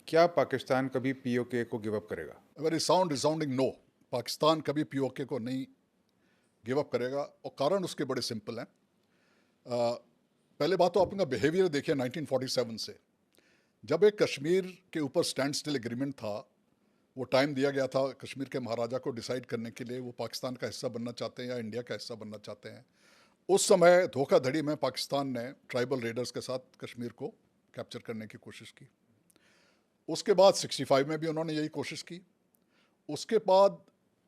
क्या पाकिस्तान कभी पीओके को गिव अप करेगा? Very sound resounding no. Pakistan कभी पीओके को नहीं गिव अप करेगा और कारण उसके बड़े सिंपल हैं। पहले बात तो आप उनका बिहेवियर देखिए 1947 से, जब एक कश्मीर के ऊपर स्टैंड स्टिल एग्रीमेंट था, वो टाइम दिया गया था कश्मीर के महाराजा को डिसाइड करने के लिए वो पाकिस्तान का हिस्सा बनना चाहते हैं या इंडिया का हिस्सा बनना चाहते हैं। उस समय धोखाधड़ी में पाकिस्तान ने ट्राइबल रेडर्स के साथ कश्मीर को कैप्चर करने की कोशिश की। उसके बाद 65 में भी उन्होंने यही कोशिश की। उसके बाद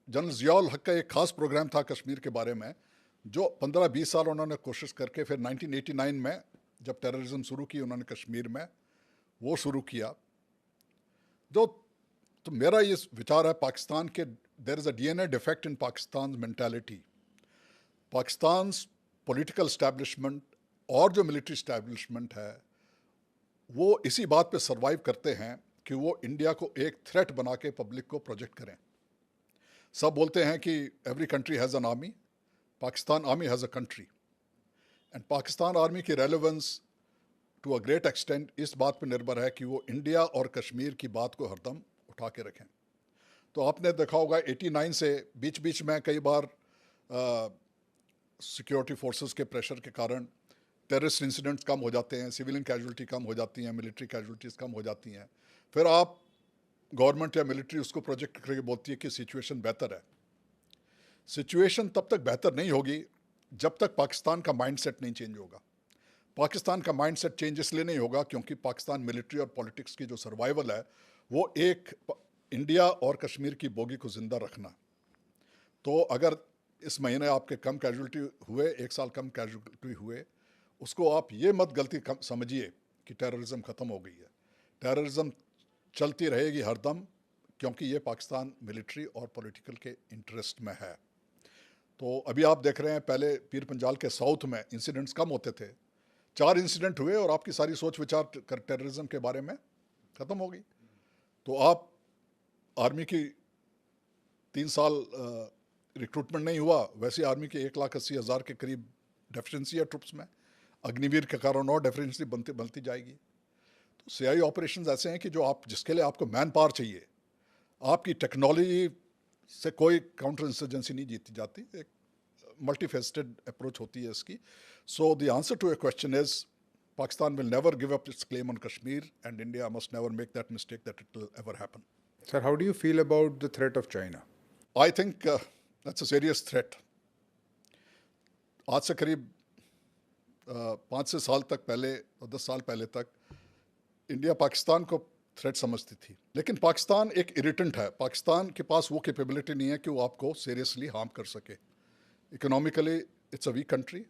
जनरल ज़ियाउल हक का एक ख़ास प्रोग्राम था कश्मीर के बारे में, जो 15-20 साल उन्होंने कोशिश करके फिर 1989 में जब टेररिज्म शुरू की उन्होंने कश्मीर में, वो शुरू किया। तो मेरा ये विचार है पाकिस्तान के, there is a DNA defect in Pakistan mentality. Pakistan political establishment और जो मिलिट्री इस्टेब्लिशमेंट है वो इसी बात पे सरवाइव करते हैं कि वो इंडिया को एक थ्रेट बना के पब्लिक को प्रोजेक्ट करें। सब बोलते हैं कि every country has an army, Pakistan army has a country, and Pakistan army की relevance to a great extent इस बात पे निर्भर है कि वो इंडिया और कश्मीर की बात को हरदम उठा के रखें। तो आपने देखा होगा 89 से बीच बीच में कई बार सिक्योरिटी फोर्सेस के प्रेशर के कारण टेररिस्ट इंसिडेंट्स कम हो जाते हैं, सिविलियन कैजुअल्टी कम हो जाती हैं, मिलिट्री कैजुअल्टीज़ कम हो जाती हैं। फिर आप गवर्नमेंट या मिलिट्री उसको प्रोजेक्ट करके बोलती है कि सिचुएशन बेहतर है। सिचुएशन तब तक बेहतर नहीं होगी जब तक पाकिस्तान का माइंडसेट नहीं चेंज होगा। पाकिस्तान का माइंडसेट चेंज इसलिए नहीं होगा क्योंकि पाकिस्तान मिलिट्री और पॉलिटिक्स की जो सर्वाइवल है वो एक इंडिया और कश्मीर की बोगी को ज़िंदा रखना। तो अगर इस महीने आपके कम कैजुअल्टी हुए, एक साल कम कैजुअल्टी हुए, उसको आप ये मत गलती समझिए कि टेररिज्म ख़त्म हो गई है। टेररिज्म चलती रहेगी हरदम क्योंकि ये पाकिस्तान मिलिट्री और पॉलिटिकल के इंटरेस्ट में है। तो अभी आप देख रहे हैं, पहले पीर पंजाल के साउथ में इंसिडेंट्स कम होते थे, 4 इंसिडेंट हुए और आपकी सारी सोच विचार टेररिज्म के बारे में ख़त्म हो गई। तो आप आर्मी की 3 साल रिक्रूटमेंट नहीं हुआ, वैसे आर्मी के 1,80,000 के करीब डेफिशिएंसी है ट्रुप्स में, अग्निवीर के कारण और डेफिशिएंसी बनती जाएगी। तो सीआई ऑपरेशंस ऐसे हैं कि जो आप, जिसके लिए आपको मैन पावर चाहिए, आपकी टेक्नोलॉजी से कोई काउंटर इंसर्जेंसी नहीं जीती जाती, एक मल्टीफेस्टेड अप्रोच होती है इसकी। So the answer to your question is Pakistan will never give up its claim on Kashmir and India must never make that mistake that it will ever happen. Sir, how do you feel about the threat of China? I think that's a serious threat. आज से करीब 5 से साल तक पहले और 10 साल पहले तक इंडिया पाकिस्तान को थ्रेट समझती थी, लेकिन पाकिस्तान एक इरिटेंट है। पाकिस्तान के पास वो कैपेबिलिटी नहीं है कि वो आपको सीरियसली हार्म कर सके। Economically it's a weak country,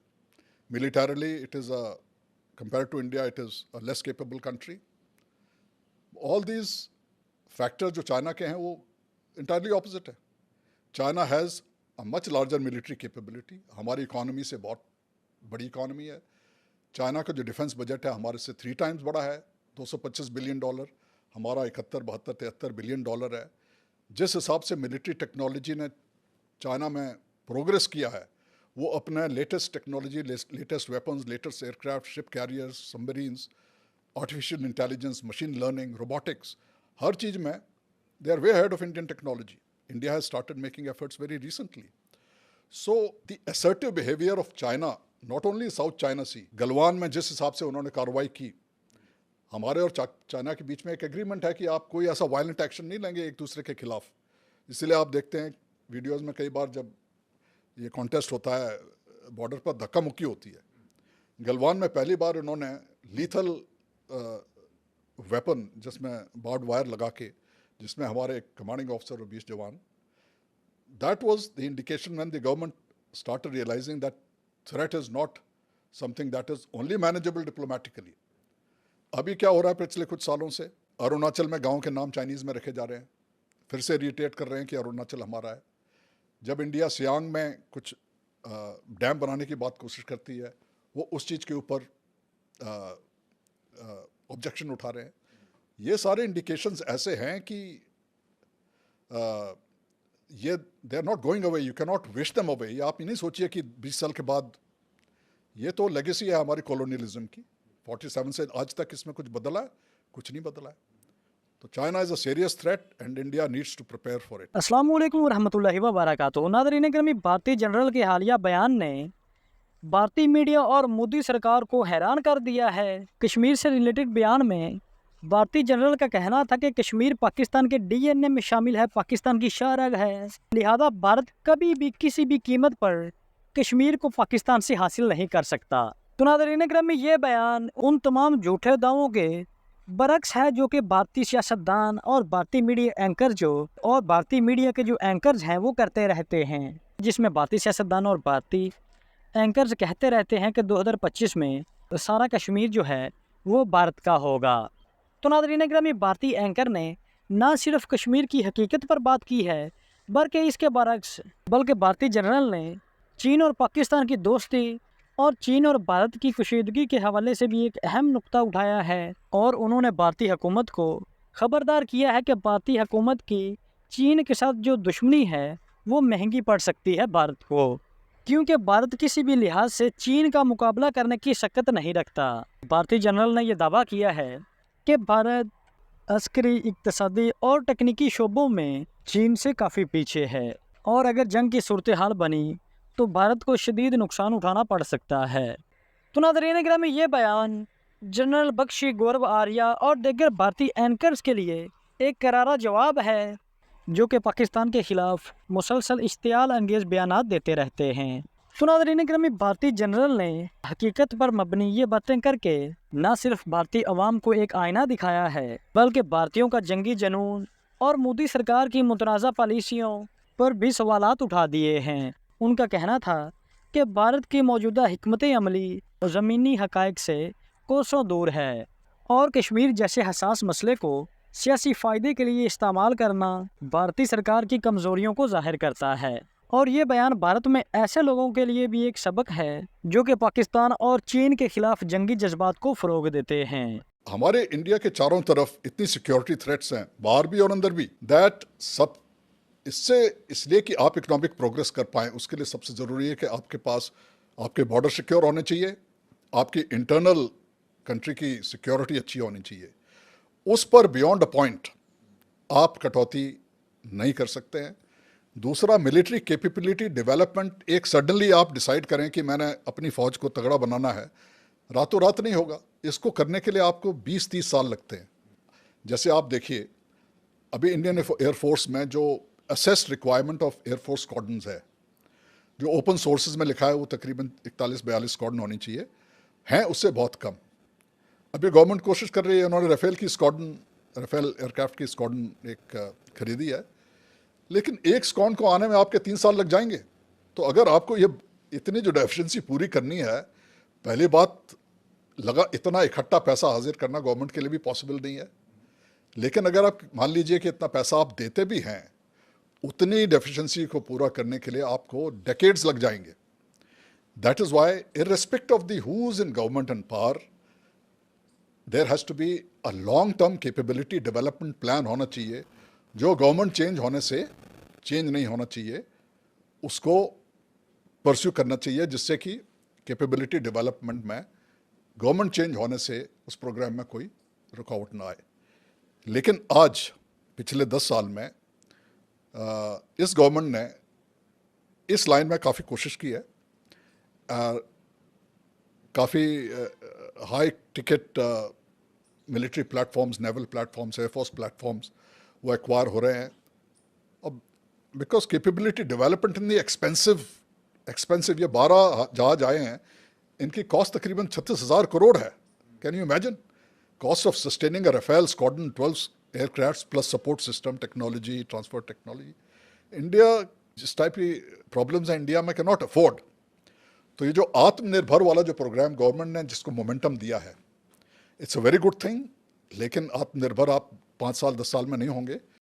militarily it is a, compare to India it is a less capable country. All these factors जो चाइना के हैं वो इंटायरली ऑपोजिट है। China has a much larger military capability, हमारी economy से बहुत बड़ी economy है। चाइना का जो डिफेंस बजट है हमारे से 3 टाइम्स बड़ा है, $225 बिलियन, हमारा 71, 72, 73 बिलियन डॉलर है। जिस हिसाब से मिलिट्री टेक्नोलॉजी ने चाइना में प्रोग्रेस किया है, वो अपने latest technology, latest weapons, latest aircraft, ship carriers, submarines, artificial intelligence, machine learning, robotics, हर चीज़ में they are way ahead of Indian technology. India has started making efforts very recently. So the assertive behaviour of China, not only South China Sea, Galwan में जिस हिसाब से उन्होंने कार्रवाई की, हमारे और चाइना के बीच में एक एग्रीमेंट है कि आप कोई ऐसा वायलेंट एक्शन नहीं लेंगे एक दूसरे के खिलाफ। इसलिए आप देखते हैं वीडियोस में कई बार जब ये कॉन्टेस्ट होता है, बॉर्डर पर धक्का मुक्की होती है। गलवान में पहली बार उन्होंने लीथल वेपन जिसमें बार्ड वायर लगा के, जिसमें हमारे एक कमांडिंग ऑफिसर और 20 जवान, that was the indication when the government started realizing that threat is not something that is only manageable diplomatically. अभी क्या हो रहा है, पिछले कुछ सालों से अरुणाचल में गांव के नाम चाइनीज़ में रखे जा रहे हैं, फिर से रिटेट कर रहे हैं कि अरुणाचल हमारा है। जब इंडिया सियांग में कुछ डैम बनाने की बात कोशिश करती है, वो उस चीज़ के ऊपर ऑब्जेक्शन उठा रहे हैं। ये सारे इंडिकेशंस ऐसे हैं कि ये they are not going away, you can not wish them away. ये आप ये नहीं सोचिए कि 20 साल के बाद, ये तो लेगेसी है हमारी कॉलोनियलिज्म की। 47 से आज तक इसमें कुछ बदला है? कुछ नहीं बदला है। तो China is a serious threat and India needs to prepare for it. अस्सलाम वालेकुम रहमतुल्लाहि व बरकातुहू। नाज़रीन गिरामी, भारतीय जनरल के हालिया बयान ने भारतीय मीडिया और मोदी सरकार को हैरान कर दिया है। कश्मीर से रिलेटेड बयान में भारतीय जनरल का कहना था कि कश्मीर पाकिस्तान के डीएनए में शामिल है, पाकिस्तान की शाहरग है, लिहाजा भारत कभी भी किसी भी कीमत पर कश्मीर को पाकिस्तान से हासिल नहीं कर सकता। तो नाज़रीन गिरामी, ये बयान उन तमाम झूठे दावों के बरक्स है जो कि भारतीय सियासतदान और भारतीय मीडिया एंकर्स हैं वो करते रहते हैं, जिसमें भारतीय सियासतदान और भारतीय एंकर्स कहते रहते हैं कि 2025 में सारा कश्मीर जो है वो भारत का होगा। तो नाज़रीन गिरामी, भारतीय एंकर ने ना सिर्फ कश्मीर की हकीकत पर बात की है बल्कि भारतीय जनरल ने चीन और पाकिस्तान की दोस्ती और चीन और भारत की कशीदगी के हवाले से भी एक अहम नुक्ता उठाया है और उन्होंने भारतीय हुकूमत को खबरदार किया है कि भारतीय हुकूमत की चीन के साथ जो दुश्मनी है वो महंगी पड़ सकती है भारत को, क्योंकि भारत किसी भी लिहाज से चीन का मुकाबला करने की शक्ति नहीं रखता। भारतीय जनरल ने यह दावा किया है कि भारत अस्करी, इक्तसादी और तकनीकी शोबों में चीन से काफ़ी पीछे है और अगर जंग की सूरत हाल बनी तो भारत को शदीद नुकसान उठाना पड़ सकता है। तो नाज़रीन गिरामी, ये बयान जनरल बख्शी, गौरव आर्या और दीगर भारतीय एंकर्स के लिए एक करारा जवाब है जो कि पाकिस्तान के ख़िलाफ़ मुसलसल इश्तियाल अंगेज़ बयानात देते रहते हैं। तो नाज़रीन गिरामी, भारतीय जनरल ने हकीकत पर मबनी ये बातें करके न सिर्फ भारतीय अवाम को एक आईना दिखाया है बल्कि भारतीयों का जंगी जुनून और मोदी सरकार की मुतनाज़ा पॉलिसियों पर भी सवालात उठा दिए हैं। उनका कहना था कि भारत की मौजूदा हिकमत अमली ज़मीनी हक़ाइक़ से कोसों दूर है और कश्मीर जैसे हसास मसले को सियासी फ़ायदे के लिए इस्तेमाल करना भारतीय सरकार की कमज़ोरियों को ज़ाहिर करता है। और ये बयान भारत में ऐसे लोगों के लिए भी एक सबक है जो कि पाकिस्तान और चीन के ख़िलाफ़ जंगी जज्बात को फ़रोग़ देते हैं। हमारे इंडिया के चारों तरफ इतनी सिक्योरिटी थ्रेट्स हैं, बाहर भी और अंदर भी, दैट सब इसलिए कि आप इकोनॉमिक प्रोग्रेस कर पाएँ उसके लिए सबसे ज़रूरी है कि आपके पास आपके बॉर्डर सिक्योर होने चाहिए, आपकी इंटरनल कंट्री की सिक्योरिटी अच्छी होनी चाहिए। उस पर बियॉन्ड अ पॉइंट आप कटौती नहीं कर सकते हैं। दूसरा, मिलिट्री कैपेबिलिटी डेवलपमेंट, एक सडनली आप डिसाइड करें कि मैंने अपनी फ़ौज को तगड़ा बनाना है, रातों रात नहीं होगा। इसको करने के लिए आपको 20-30 साल लगते हैं। जैसे आप देखिए, अभी इंडियन एयरफोर्स में जो assessed requirement of air force squadrons है, जो ओपन सोर्सेज में लिखा है वो तकरीबन 41-42 स्क्वाड्रन होनी चाहिए, हैं उससे बहुत कम। अभी गवर्नमेंट कोशिश कर रही है, उन्होंने राफेल एयरक्राफ्ट की स्क्वाड्रन एक खरीदी है, लेकिन एक स्क्वाड्रन को आने में आपके 3 साल लग जाएंगे। तो अगर आपको ये इतनी जो डेफिशिएंसी पूरी करनी है, पहली बात इतना इकट्ठा पैसा हाजिर करना गवर्नमेंट के लिए भी पॉसिबल नहीं है। लेकिन अगर आप मान लीजिए कि इतना पैसा आप देते भी हैं, उतनी डेफिशिएंसी को पूरा करने के लिए आपको डेकेड्स लग जाएंगे। That is why irrespective of the who is in government and power, there has to be a long term capability development plan होना चाहिए, जो गवर्नमेंट चेंज होने से चेंज नहीं होना चाहिए, उसको परस्यू करना चाहिए, जिससे कि कैपेबिलिटी डेवलपमेंट में गवर्नमेंट चेंज होने से उस प्रोग्राम में कोई रुकावट ना आए। लेकिन आज पिछले 10 साल में इस गवर्नमेंट ने इस लाइन में काफ़ी कोशिश की है। काफ़ी high ticket military platforms, naval platforms, air force platforms वो एक्वायर हो रहे हैं। अब because capability development in the expensive ये 12 जहाज आए हैं, इनकी कॉस्ट तकरीबन 36,000 करोड़ है। Can you imagine cost of sustaining a Rafale squadron 12 aircraft plus support system, technology, transport technology. India जिस टाइप की प्रॉब्लम्स हैं इंडिया में कैन नॉट अफोर्ड। तो ये जो आत्मनिर्भर वाला जो प्रोग्राम गवर्नमेंट ने जिसको मोमेंटम दिया है, it's a very good thing. लेकिन आत्मनिर्भर आप 5 साल 10 साल में नहीं होंगे।